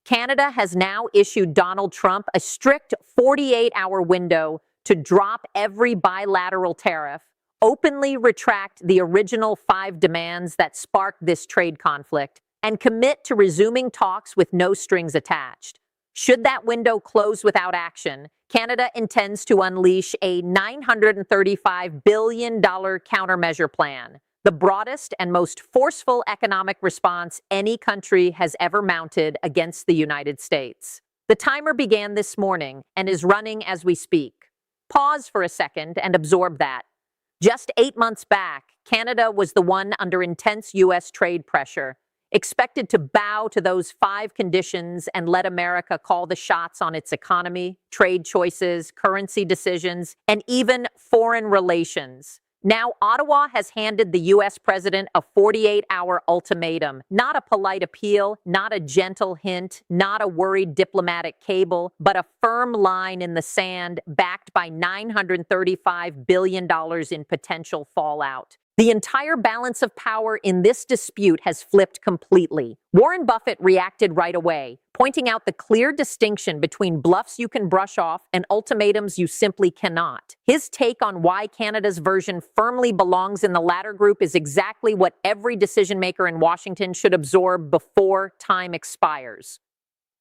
Canada has now issued Donald Trump a strict 48-hour window to drop every bilateral tariff, openly retract the original 5 demands that sparked this trade conflict, and commit to resuming talks with no strings attached. Should that window close without action, Canada intends to unleash a $935 billion countermeasure plan, the broadest and most forceful economic response any country has ever mounted against the United States. The timer began this morning and is running as we speak. Pause for a second and absorb that. Just 8 months back, Canada was the one under intense U.S. trade pressure, expected to bow to those 5 conditions and let America call the shots on its economy, trade choices, currency decisions, and even foreign relations. Now, Ottawa has handed the U.S. president a 48-hour ultimatum, not a polite appeal, not a gentle hint, not a worried diplomatic cable, but a firm line in the sand backed by $935 billion in potential fallout. The entire balance of power in this dispute has flipped completely. Warren Buffett reacted right away, pointing out the clear distinction between bluffs you can brush off and ultimatums you simply cannot. His take on why Canada's version firmly belongs in the latter group is exactly what every decision maker in Washington should absorb before time expires.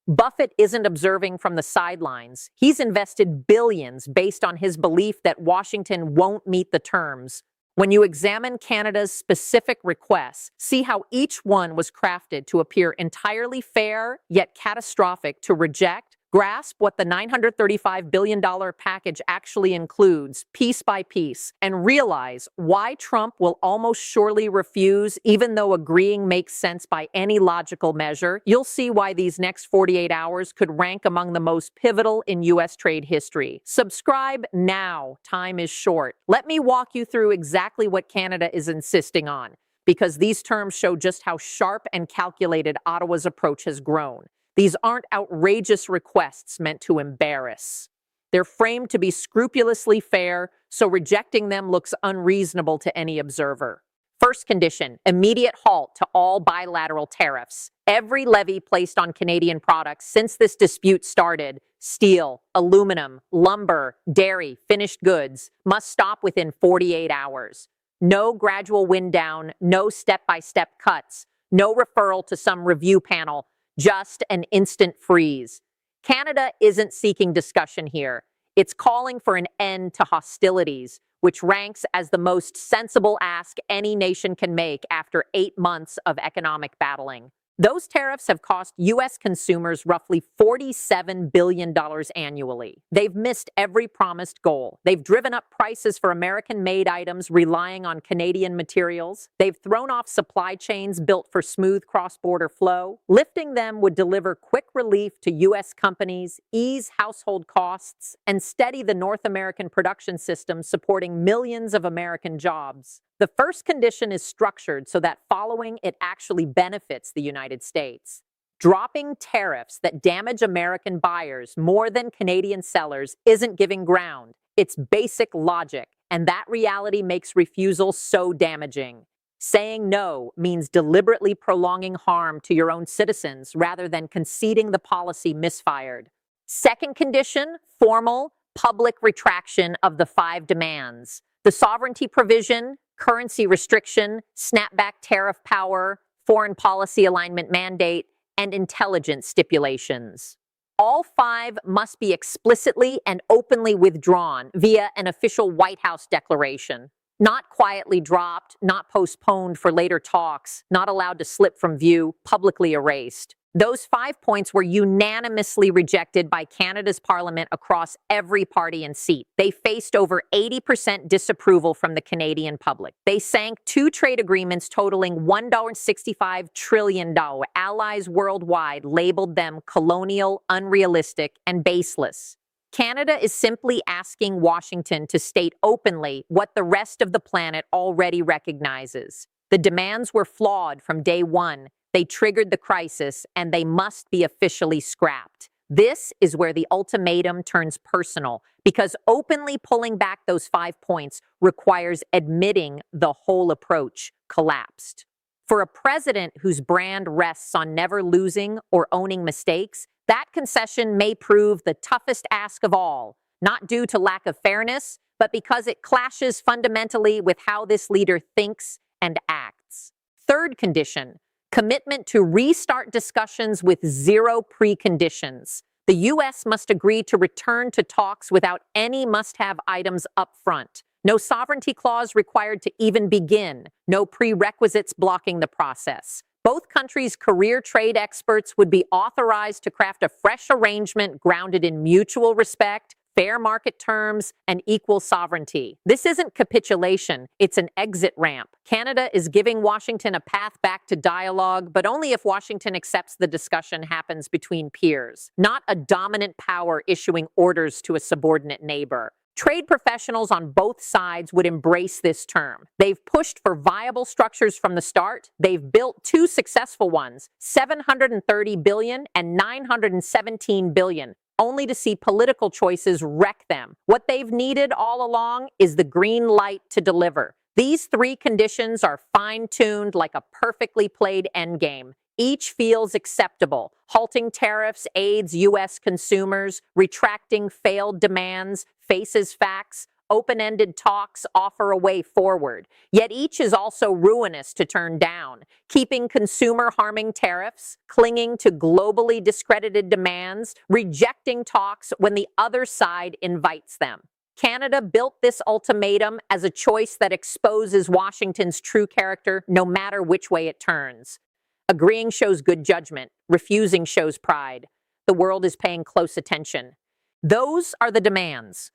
Buffett isn't observing from the sidelines. He's invested billions based on his belief that Washington won't meet the terms. When you examine Canada's specific requests, see how each one was crafted to appear entirely fair, yet catastrophic to reject. Grasp what the $935 billion package actually includes, piece by piece, and realize why Trump will almost surely refuse, even though agreeing makes sense by any logical measure. You'll see why these next 48 hours could rank among the most pivotal in U.S. trade history. Subscribe now. Time is short. Let me walk you through exactly what Canada is insisting on, because these terms show just how sharp and calculated Ottawa's approach has grown. These aren't outrageous requests meant to embarrass. They're framed to be scrupulously fair, so rejecting them looks unreasonable to any observer. First condition, immediate halt to all bilateral tariffs. Every levy placed on Canadian products since this dispute started, steel, aluminum, lumber, dairy, finished goods, must stop within 48 hours. No gradual wind down, no step-by-step cuts, no referral to some review panel, just an instant freeze. Canada isn't seeking discussion here. It's calling for an end to hostilities, which ranks as the most sensible ask any nation can make after 8 months of economic battling. Those tariffs have cost U.S. consumers roughly $47 billion annually. They've missed every promised goal. They've driven up prices for American-made items relying on Canadian materials. They've thrown off supply chains built for smooth cross-border flow. Lifting them would deliver quick relief to U.S. companies, ease household costs, and steady the North American production system supporting millions of American jobs. The first condition is structured so that following it actually benefits the United States. Dropping tariffs that damage American buyers more than Canadian sellers isn't giving ground. It's basic logic, and that reality makes refusal so damaging. Saying no means deliberately prolonging harm to your own citizens rather than conceding the policy misfired. Second condition, formal, public retraction of the 5 demands. The sovereignty provision, currency restriction, snapback tariff power, foreign policy alignment mandate, and intelligence stipulations. All 5 must be explicitly and openly withdrawn via an official White House declaration. Not quietly dropped, not postponed for later talks, not allowed to slip from view, publicly erased. Those 5 points were unanimously rejected by Canada's parliament across every party and seat. They faced over 80% disapproval from the Canadian public. They sank 2 trade agreements totaling $1.65 trillion. Allies worldwide labeled them colonial, unrealistic, and baseless. Canada is simply asking Washington to state openly what the rest of the planet already recognizes. The demands were flawed from day one. They triggered the crisis, and they must be officially scrapped. This is where the ultimatum turns personal, because openly pulling back those 5 points requires admitting the whole approach collapsed. For a president whose brand rests on never losing or owning mistakes, that concession may prove the toughest ask of all, not due to lack of fairness, but because it clashes fundamentally with how this leader thinks and acts. Third condition, commitment to restart discussions with zero preconditions. The U.S. must agree to return to talks without any must-have items up front. No sovereignty clause required to even begin. No prerequisites blocking the process. Both countries' career trade experts would be authorized to craft a fresh arrangement grounded in mutual respect, fair market terms, and equal sovereignty. This isn't capitulation, it's an exit ramp. Canada is giving Washington a path back to dialogue, but only if Washington accepts the discussion happens between peers, not a dominant power issuing orders to a subordinate neighbor. Trade professionals on both sides would embrace this term. They've pushed for viable structures from the start. They've built two successful ones, $730 billion and $917 billion. Only to see political choices wreck them. What they've needed all along is the green light to deliver. These three conditions are fine-tuned like a perfectly played endgame. Each feels acceptable. Halting tariffs aids U.S. consumers, retracting failed demands faces facts, open-ended talks offer a way forward. Yet each is also ruinous to turn down, keeping consumer-harming tariffs, clinging to globally discredited demands, rejecting talks when the other side invites them. Canada built this ultimatum as a choice that exposes Washington's true character no matter which way it turns. Agreeing shows good judgment. Refusing shows pride. The world is paying close attention. Those are the demands.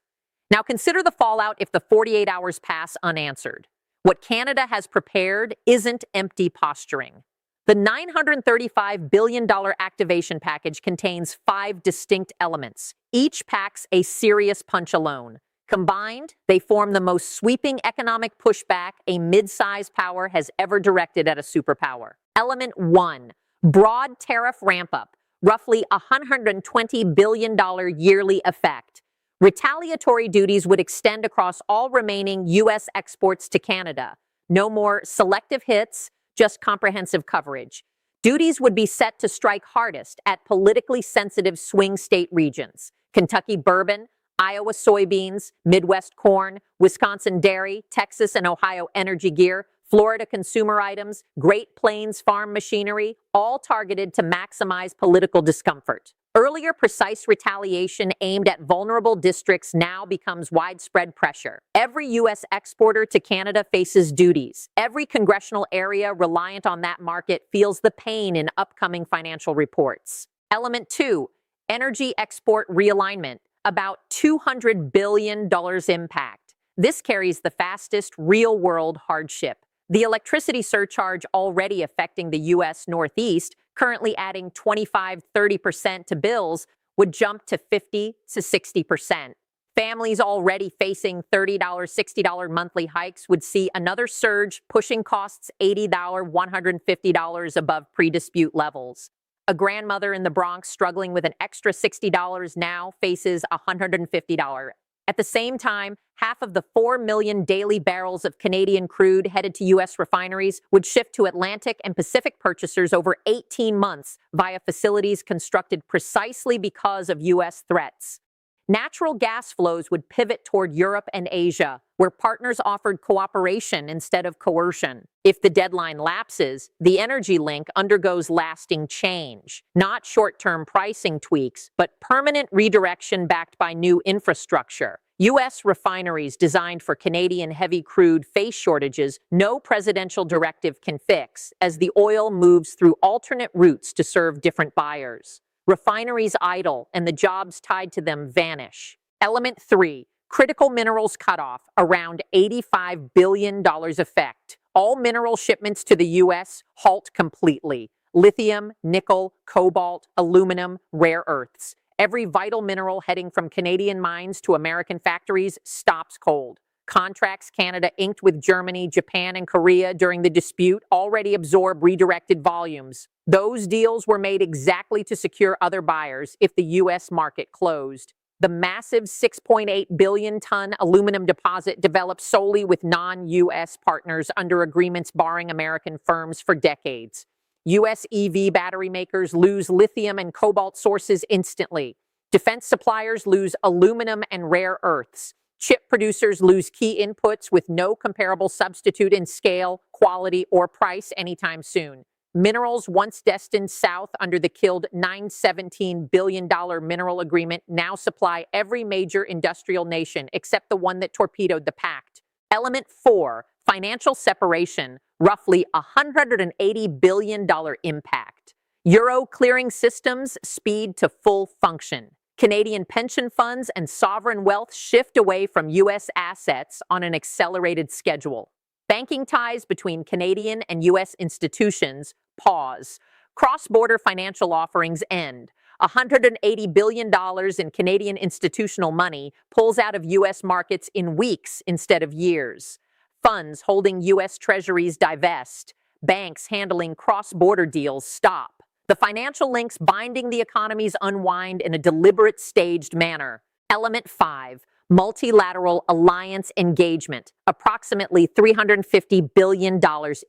Now consider the fallout if the 48 hours pass unanswered. What Canada has prepared isn't empty posturing. The $935 billion activation package contains 5 distinct elements. Each packs a serious punch alone. Combined, they form the most sweeping economic pushback a mid-sized power has ever directed at a superpower. Element 1, broad tariff ramp-up, roughly $120 billion yearly effect. Retaliatory duties would extend across all remaining U.S. exports to Canada. No more selective hits, just comprehensive coverage. Duties would be set to strike hardest at politically sensitive swing state regions. Kentucky bourbon, Iowa soybeans, Midwest corn, Wisconsin dairy, Texas and Ohio energy gear, Florida consumer items, Great Plains farm machinery, all targeted to maximize political discomfort. Earlier precise retaliation aimed at vulnerable districts now becomes widespread pressure. Every U.S. exporter to Canada faces duties. Every congressional area reliant on that market feels the pain in upcoming financial reports. Element 2, energy export realignment, about $200 billion impact. This carries the fastest real-world hardship. The electricity surcharge already affecting the U.S. Northeast, currently adding 25–30% to bills, would jump to 50 to 60%. Families already facing $30, $60 monthly hikes would see another surge, pushing costs $80, $150 above pre-dispute levels. A grandmother in the Bronx struggling with an extra $60 now faces $150. At the same time, half of the 4 million daily barrels of Canadian crude headed to U.S. refineries would shift to Atlantic and Pacific purchasers over 18 months via facilities constructed precisely because of U.S. threats. Natural gas flows would pivot toward Europe and Asia, where partners offered cooperation instead of coercion. If the deadline lapses, the energy link undergoes lasting change, not short-term pricing tweaks, but permanent redirection backed by new infrastructure. U.S. refineries designed for Canadian heavy crude face shortages no presidential directive can fix, as the oil moves through alternate routes to serve different buyers. Refineries idle and the jobs tied to them vanish. Element 3, critical minerals cutoff, around $85 billion effect. All mineral shipments to the U.S. halt completely. Lithium, nickel, cobalt, aluminum, rare earths. Every vital mineral heading from Canadian mines to American factories stops cold. Contracts Canada inked with Germany, Japan, and Korea during the dispute already absorb redirected volumes. Those deals were made exactly to secure other buyers if the U.S. market closed. The massive 6.8 billion ton aluminum deposit developed solely with non-U.S. partners under agreements barring American firms for decades. U.S. EV battery makers lose lithium and cobalt sources instantly. Defense suppliers lose aluminum and rare earths. Chip producers lose key inputs with no comparable substitute in scale, quality, or price anytime soon. Minerals once destined south under the killed $917 billion mineral agreement now supply every major industrial nation except the one that torpedoed the pact. Element 4, financial separation, roughly $180 billion impact. Euro clearing systems speed to full function. Canadian pension funds and sovereign wealth shift away from U.S. assets on an accelerated schedule. Banking ties between Canadian and U.S. institutions pause. Cross-border financial offerings end. $180 billion in Canadian institutional money pulls out of U.S. markets in weeks instead of years. Funds holding U.S. treasuries divest. Banks handling cross-border deals stop. The financial links binding the economies unwind in a deliberate, staged manner. Element 5, multilateral alliance engagement, approximately $350 billion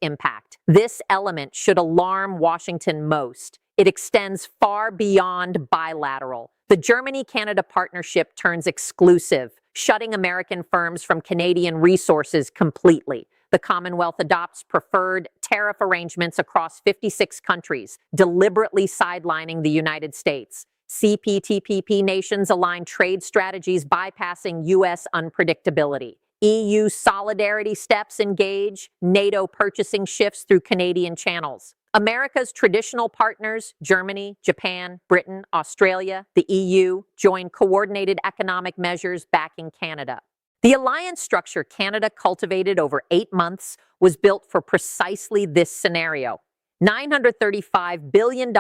impact. This element should alarm Washington most. It extends far beyond bilateral. The Germany-Canada partnership turns exclusive, shutting American firms from Canadian resources completely. The Commonwealth adopts preferred tariff arrangements across 56 countries, deliberately sidelining the United States. CPTPP nations align trade strategies bypassing U.S. unpredictability. EU solidarity steps engage, NATO purchasing shifts through Canadian channels. America's traditional partners, Germany, Japan, Britain, Australia, the EU, join coordinated economic measures backing Canada. The alliance structure Canada cultivated over 8 months was built for precisely this scenario. $935 billion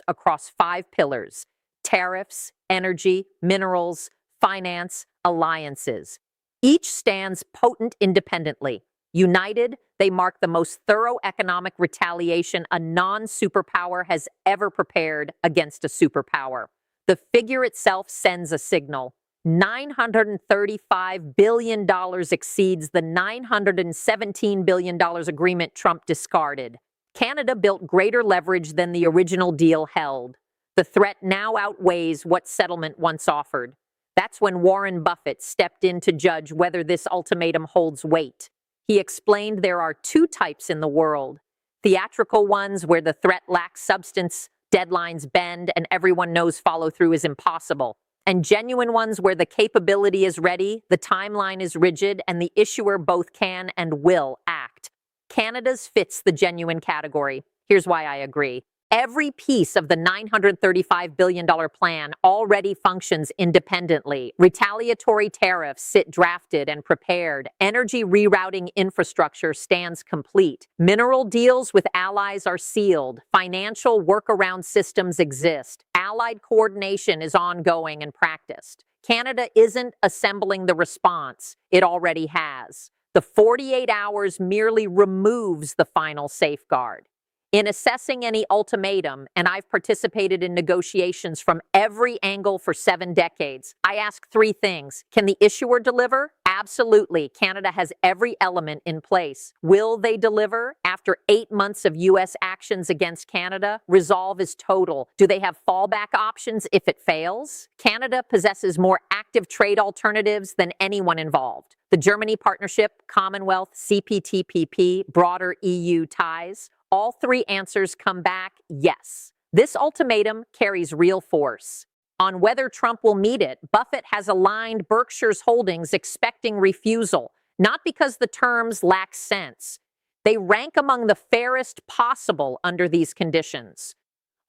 across 5 pillars: tariffs, energy, minerals, finance, alliances. Each stands potent independently. United, they mark the most thorough economic retaliation a non-superpower has ever prepared against a superpower. The figure itself sends a signal. $935 billion exceeds the $917 billion agreement Trump discarded. Canada built greater leverage than the original deal held. The threat now outweighs what settlement once offered. That's when Warren Buffett stepped in to judge whether this ultimatum holds weight. He explained there are 2 types in the world: theatrical ones where the threat lacks substance, deadlines bend, and everyone knows follow-through is impossible, and genuine ones where the capability is ready, the timeline is rigid, and the issuer both can and will act. Canada's fits the genuine category. Here's why I agree. Every piece of the $935 billion plan already functions independently. Retaliatory tariffs sit drafted and prepared. Energy rerouting infrastructure stands complete. Mineral deals with allies are sealed. Financial workaround systems exist. Allied coordination is ongoing and practiced. Canada isn't assembling the response. It already has. The 48 hours merely removes the final safeguard. In assessing any ultimatum, and I've participated in negotiations from every angle for 7 decades, I ask 3 things. Can the issuer deliver? Absolutely. Canada has every element in place. Will they deliver? After 8 months of U.S. actions against Canada, resolve is total. Do they have fallback options if it fails? Canada possesses more active trade alternatives than anyone involved. The Germany partnership, Commonwealth, CPTPP, broader EU ties. All 3 answers come back yes. This ultimatum carries real force. On whether Trump will meet it, Buffett has aligned Berkshire's holdings expecting refusal, not because the terms lack sense. They rank among the fairest possible under these conditions.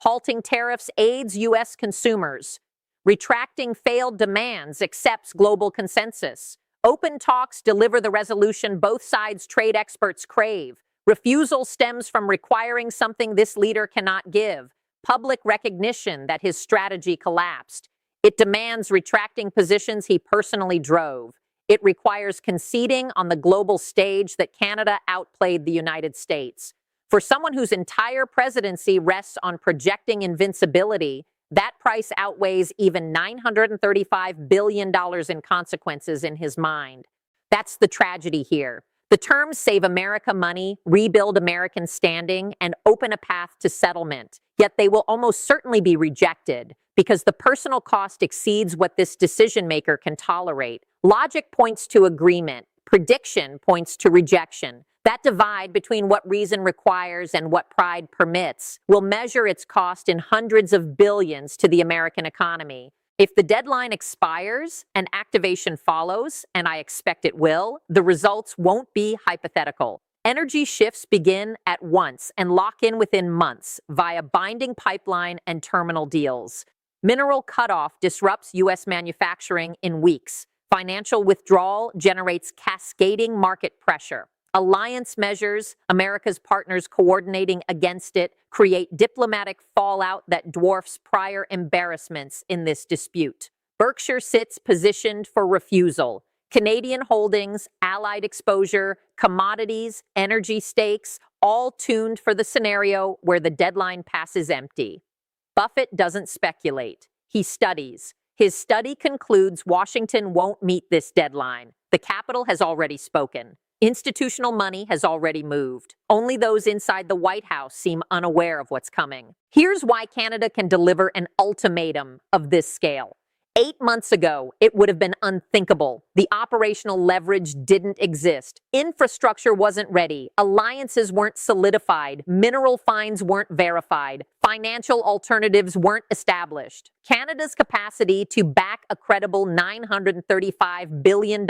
Halting tariffs aids U.S. consumers. Retracting failed demands accepts global consensus. Open talks deliver the resolution both sides' trade experts crave. Refusal stems from requiring something this leader cannot give: public recognition that his strategy collapsed. It demands retracting positions he personally drove. It requires conceding on the global stage that Canada outplayed the United States. For someone whose entire presidency rests on projecting invincibility, That price outweighs even $935 billion in consequences in his mind. That's the tragedy here. The terms save America money, rebuild American standing, and open a path to settlement. Yet they will almost certainly be rejected because the personal cost exceeds what this decision maker can tolerate. Logic points to agreement. Prediction points to rejection. That divide between what reason requires and what pride permits will measure its cost in hundreds of billions to the American economy. If the deadline expires and activation follows, and I expect it will, the results won't be hypothetical. Energy shifts begin at once and lock in within months via binding pipeline and terminal deals. Mineral cutoff disrupts U.S. manufacturing in weeks. Financial withdrawal generates cascading market pressure. Alliance measures, America's partners coordinating against it, create diplomatic fallout that dwarfs prior embarrassments in this dispute. Berkshire sits positioned for refusal. Canadian holdings, allied exposure, commodities, energy stakes, all tuned for the scenario where the deadline passes empty. Buffett doesn't speculate. He studies. His study concludes Washington won't meet this deadline. The capital has already spoken. Institutional money has already moved. Only those inside the White House seem unaware of what's coming. Here's why Canada can deliver an ultimatum of this scale. 8 months ago, it would have been unthinkable. The operational leverage didn't exist. Infrastructure wasn't ready. Alliances weren't solidified. Mineral finds weren't verified. Financial alternatives weren't established. Canada's capacity to back a credible $935 billion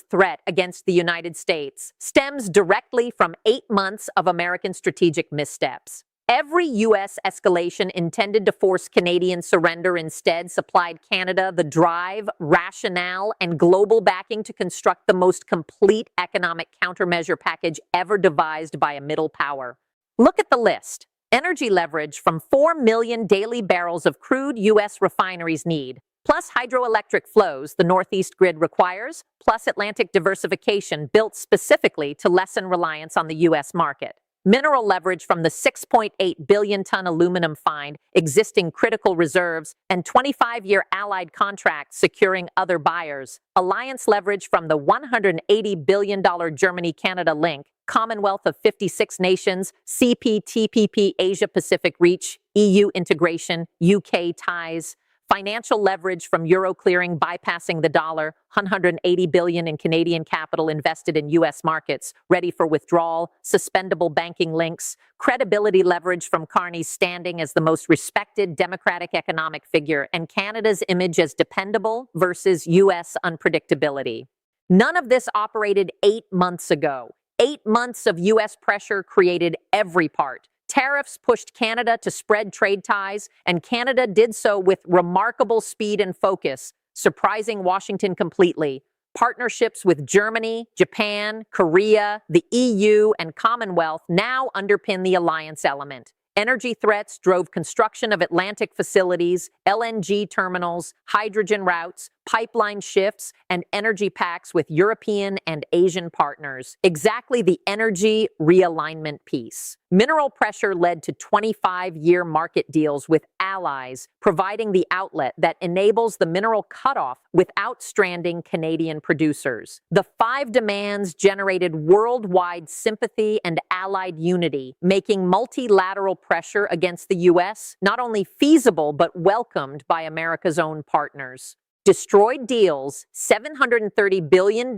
threat against the United States stems directly from 8 months of American strategic missteps. Every U.S. escalation intended to force Canadian surrender instead supplied Canada the drive, rationale, and global backing to construct the most complete economic countermeasure package ever devised by a middle power. Look at the list. Energy leverage from 4 million daily barrels of crude U.S. refineries need, plus hydroelectric flows the Northeast grid requires, plus Atlantic diversification built specifically to lessen reliance on the U.S. market. Mineral leverage from the 6.8 billion-ton aluminum find, existing critical reserves, and 25-year allied contracts securing other buyers. Alliance leverage from the $180 billion Germany-Canada link, Commonwealth of 56 nations, CPTPP Asia-Pacific reach, EU integration, UK ties. Financial leverage from euro clearing bypassing the dollar, $180 billion in Canadian capital invested in U.S. markets, ready for withdrawal, suspendable banking links, credibility leverage from Carney's standing as the most respected democratic economic figure, and Canada's image as dependable versus U.S. unpredictability. None of this operated 8 months ago. 8 months of U.S. pressure created every part. Tariffs pushed Canada to spread trade ties, and Canada did so with remarkable speed and focus, surprising Washington completely. Partnerships with Germany, Japan, Korea, the EU, and Commonwealth now underpin the alliance element. Energy threats drove construction of Atlantic facilities, LNG terminals, hydrogen routes, pipeline shifts, and energy pacts with European and Asian partners. Exactly the energy realignment piece. Mineral pressure led to 25-year market deals with allies, providing the outlet that enables the mineral cutoff without stranding Canadian producers. The 5 demands generated worldwide sympathy and allied unity, making multilateral pressure against the U.S. not only feasible but welcomed by America's own partners. Destroyed deals, $730 billion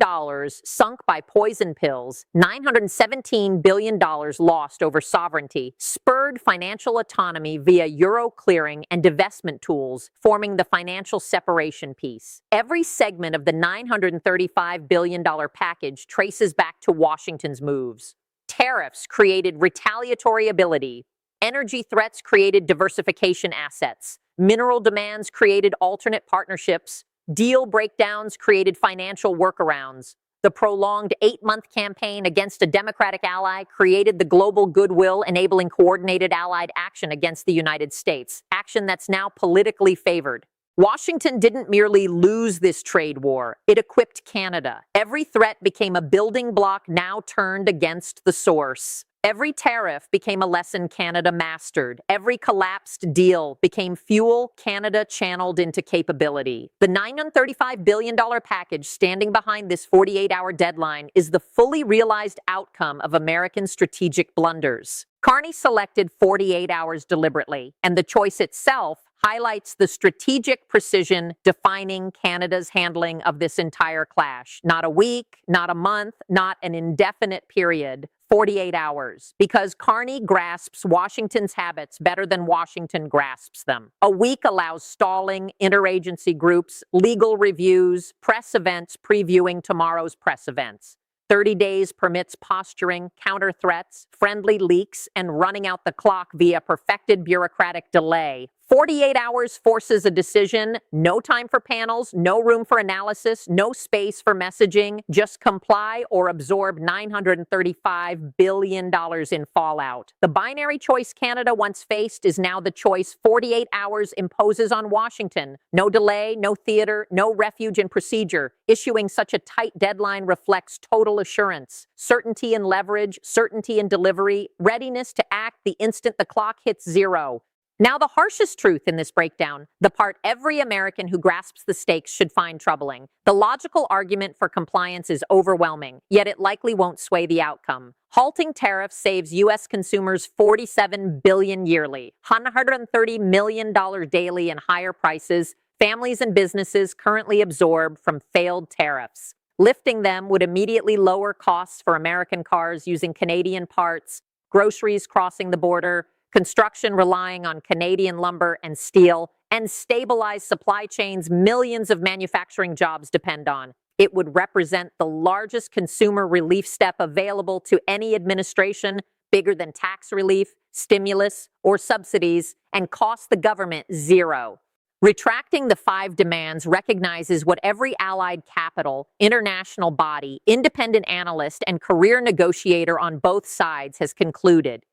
sunk by poison pills, $917 billion lost over sovereignty, spurred financial autonomy via euro clearing and divestment tools, forming the financial separation piece. Every segment of the $935 billion package traces back to Washington's moves. Tariffs created retaliatory ability. Energy threats created diversification assets. Mineral demands created alternate partnerships. Deal breakdowns created financial workarounds. The prolonged 8-month campaign against a Democratic ally created the global goodwill enabling coordinated allied action against the United States, action that's now politically favored. Washington didn't merely lose this trade war, it equipped Canada. Every threat became a building block now turned against the source. Every tariff became a lesson Canada mastered. Every collapsed deal became fuel Canada channeled into capability. The $935 billion package standing behind this 48-hour deadline is the fully realized outcome of American strategic blunders. Carney selected 48 hours deliberately, and the choice itself highlights the strategic precision defining Canada's handling of this entire clash. Not a week, not a month, not an indefinite period. 48 hours, because Carney grasps Washington's habits better than Washington grasps them. A week allows stalling, interagency groups, legal reviews, press events previewing tomorrow's press events. 30 days permits posturing, counter threats, friendly leaks, and running out the clock via perfected bureaucratic delay. 48 hours forces a decision, no time for panels, no room for analysis, no space for messaging, just comply or absorb $935 billion in fallout. The binary choice Canada once faced is now the choice 48 hours imposes on Washington. No delay, no theater, no refuge in procedure. Issuing such a tight deadline reflects total assurance, certainty in leverage, certainty in delivery, readiness to act the instant the clock hits zero. Now, the harshest truth in this breakdown, the part every American who grasps the stakes should find troubling. The logical argument for compliance is overwhelming, yet it likely won't sway the outcome. Halting tariffs saves U.S. consumers $47 billion yearly, $130 million daily in higher prices families and businesses currently absorb from failed tariffs. Lifting them would immediately lower costs for American cars using Canadian parts, groceries crossing the border, construction relying on Canadian lumber and steel, and stabilize supply chains millions of manufacturing jobs depend on. It would represent the largest consumer relief step available to any administration, bigger than tax relief, stimulus, or subsidies, and cost the government zero. Retracting the 5 demands recognizes what every allied capital, international body, independent analyst, and career negotiator on both sides has concluded.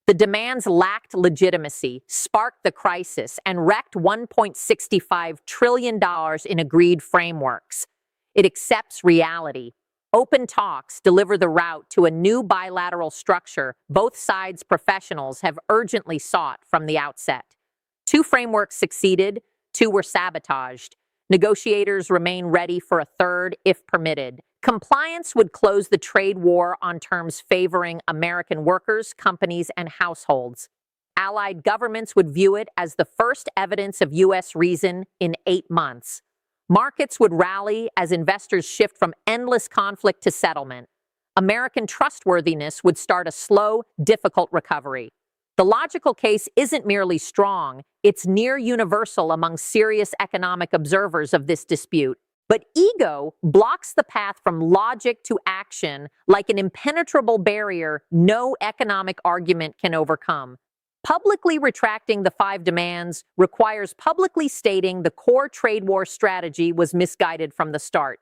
The demands lacked legitimacy, sparked the crisis, and wrecked $1.65 trillion in agreed frameworks. It accepts reality. Open talks deliver the route to a new bilateral structure both sides' professionals have urgently sought from the outset. 2 frameworks succeeded, 2 were sabotaged. Negotiators remain ready for a third if permitted. Compliance would close the trade war on terms favoring American workers, companies, and households. Allied governments would view it as the first evidence of U.S. reason in 8 months. Markets would rally as investors shift from endless conflict to settlement. American trustworthiness would start a slow, difficult recovery. The logical case isn't merely strong, it's near universal among serious economic observers of this dispute. But ego blocks the path from logic to action like an impenetrable barrier no economic argument can overcome. Publicly retracting the 5 demands requires publicly stating the core trade war strategy was misguided from the start.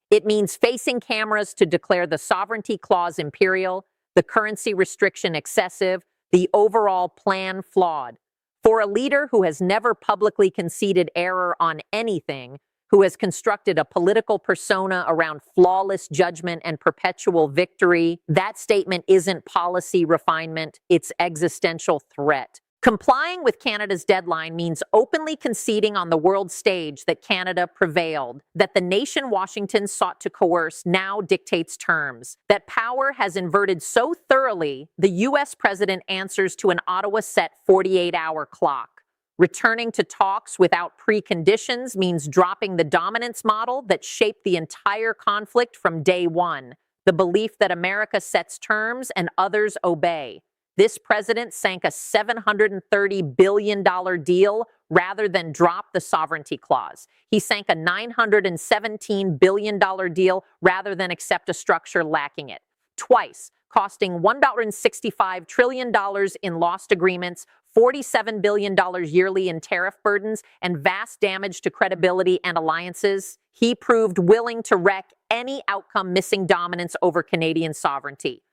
It means facing cameras to declare the sovereignty clause imperial, the currency restriction excessive, the overall plan flawed. For a leader who has never publicly conceded error on anything, who has constructed a political persona around flawless judgment and perpetual victory, that statement isn't policy refinement, it's existential threat. Complying with Canada's deadline means openly conceding on the world stage that Canada prevailed, that the nation Washington sought to coerce now dictates terms, that power has inverted so thoroughly the U.S. president answers to an Ottawa-set 48-hour clock. Returning to talks without preconditions means dropping the dominance model that shaped the entire conflict from day one, the belief that America sets terms and others obey. This president sank a $730 billion deal rather than drop the sovereignty clause. He sank a $917 billion deal rather than accept a structure lacking it. Twice, costing $1.65 trillion in lost agreements, $47 billion yearly in tariff burdens, and vast damage to credibility and alliances, he proved willing to wreck any outcome missing dominance over Canadian sovereignty.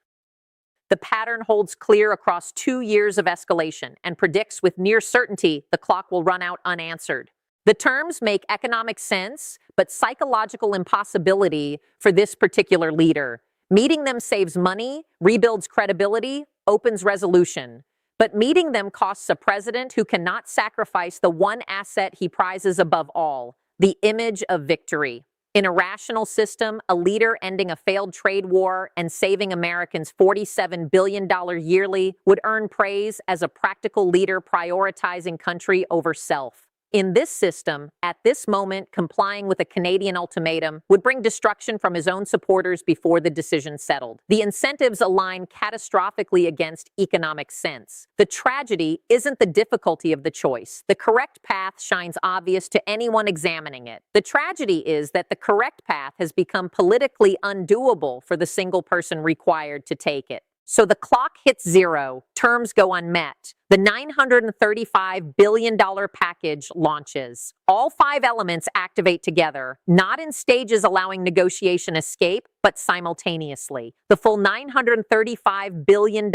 The pattern holds clear across 2 years of escalation and predicts with near certainty the clock will run out unanswered. The terms make economic sense, but psychological impossibility for this particular leader. Meeting them saves money, rebuilds credibility, opens resolution, but meeting them costs a president who cannot sacrifice the one asset he prizes above all, the image of victory. In a rational system, a leader ending a failed trade war and saving Americans $47 billion yearly would earn praise as a practical leader prioritizing country over self. In this system, at this moment, complying with a Canadian ultimatum would bring destruction from his own supporters before the decision settled. The incentives align catastrophically against economic sense. The tragedy isn't the difficulty of the choice. The correct path shines obvious to anyone examining it. The tragedy is that the correct path has become politically undoable for the single person required to take it. So the clock hits zero, terms go unmet. The $935 billion package launches. All 5 elements activate together, not in stages allowing negotiation escape, but simultaneously. The full $935 billion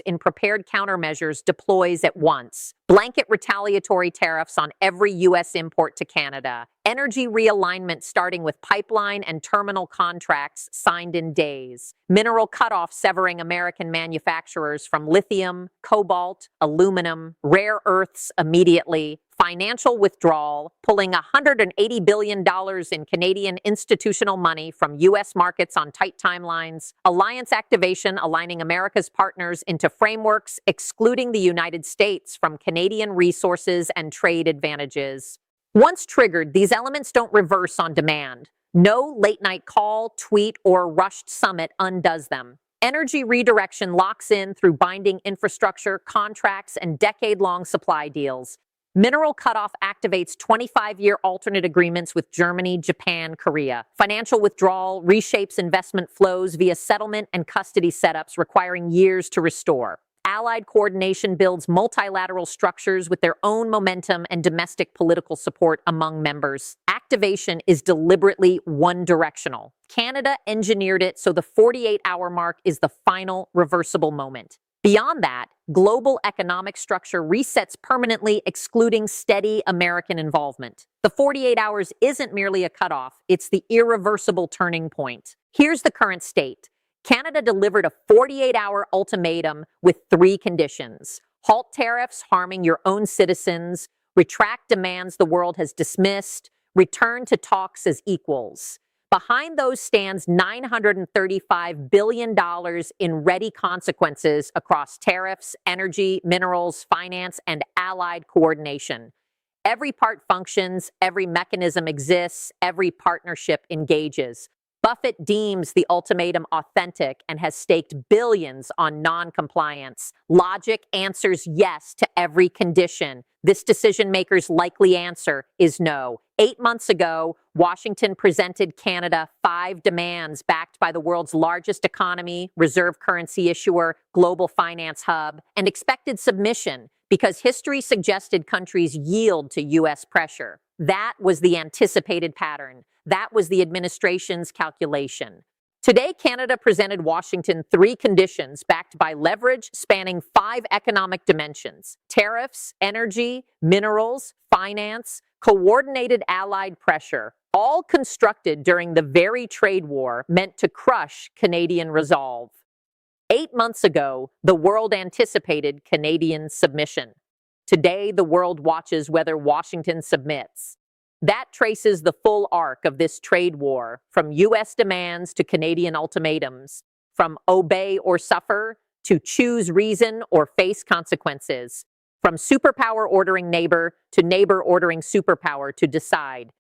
in prepared countermeasures deploys at once. Blanket retaliatory tariffs on every U.S. import to Canada. Energy realignment starting with pipeline and terminal contracts signed in days. Mineral cutoff severing American manufacturers from lithium, cobalt, aluminum, rare earths immediately. Financial withdrawal, pulling $180 billion in Canadian institutional money from U.S. markets on tight timelines. Alliance activation, aligning America's partners into frameworks excluding the United States from Canadian resources and trade advantages. Once triggered, these elements don't reverse on demand. No late-night call, tweet, or rushed summit undoes them. Energy redirection locks in through binding infrastructure, contracts, and decade-long supply deals. Mineral cutoff activates 25-year alternate agreements with Germany, Japan, Korea. Financial withdrawal reshapes investment flows via settlement and custody setups requiring years to restore. Allied coordination builds multilateral structures with their own momentum and domestic political support among members. Activation is deliberately one-directional. Canada engineered it so the 48-hour mark is the final reversible moment. Beyond that, global economic structure resets permanently, excluding steady American involvement. The 48 hours isn't merely a cutoff, it's the irreversible turning point. Here's the current state. Canada delivered a 48-hour ultimatum with 3 conditions. Halt tariffs harming your own citizens, retract demands the world has dismissed, return to talks as equals. Behind those stands $935 billion in ready consequences across tariffs, energy, minerals, finance, and allied coordination. Every part functions, every mechanism exists, every partnership engages. Buffett deems the ultimatum authentic and has staked billions on non-compliance. Logic answers yes to every condition. This decision-maker's likely answer is no. 8 months ago, Washington presented Canada 5 demands backed by the world's largest economy, reserve currency issuer, global finance hub, and expected submission because history suggested countries yield to U.S. pressure. That was the anticipated pattern. That was the administration's calculation. Today, Canada presented Washington 3 conditions backed by leverage spanning 5 economic dimensions: tariffs, energy, minerals, finance, coordinated allied pressure, all constructed during the very trade war meant to crush Canadian resolve. 8 months ago, the world anticipated Canadian submission. Today, the world watches whether Washington submits. That traces the full arc of this trade war, from U.S. demands to Canadian ultimatums, from obey or suffer to choose reason or face consequences, from superpower ordering neighbor to neighbor ordering superpower to decide.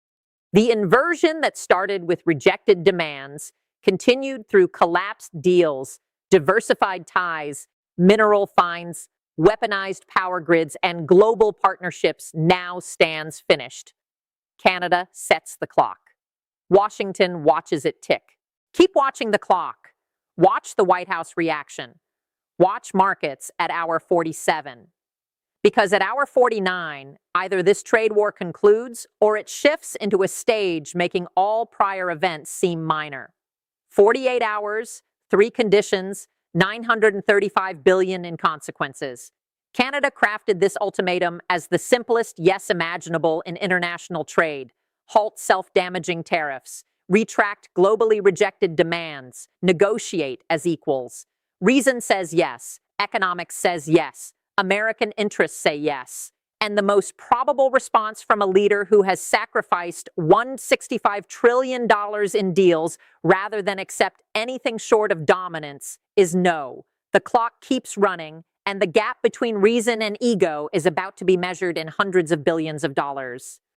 The inversion that started with rejected demands continued through collapsed deals, diversified ties, mineral finds, weaponized power grids, and global partnerships now stands finished. Canada sets the clock. Washington watches it tick. Keep watching the clock. Watch the White House reaction. Watch markets at hour 47. Because at hour 49, either this trade war concludes or it shifts into a stage making all prior events seem minor. 48 hours, 3 conditions, $935 billion in consequences. Canada crafted this ultimatum as the simplest yes imaginable in international trade. Halt self-damaging tariffs. Retract globally rejected demands. Negotiate as equals. Reason says yes. Economics says yes. American interests say yes. And the most probable response from a leader who has sacrificed $165 trillion in deals rather than accept anything short of dominance is no. The clock keeps running, and the gap between reason and ego is about to be measured in hundreds of billions of dollars.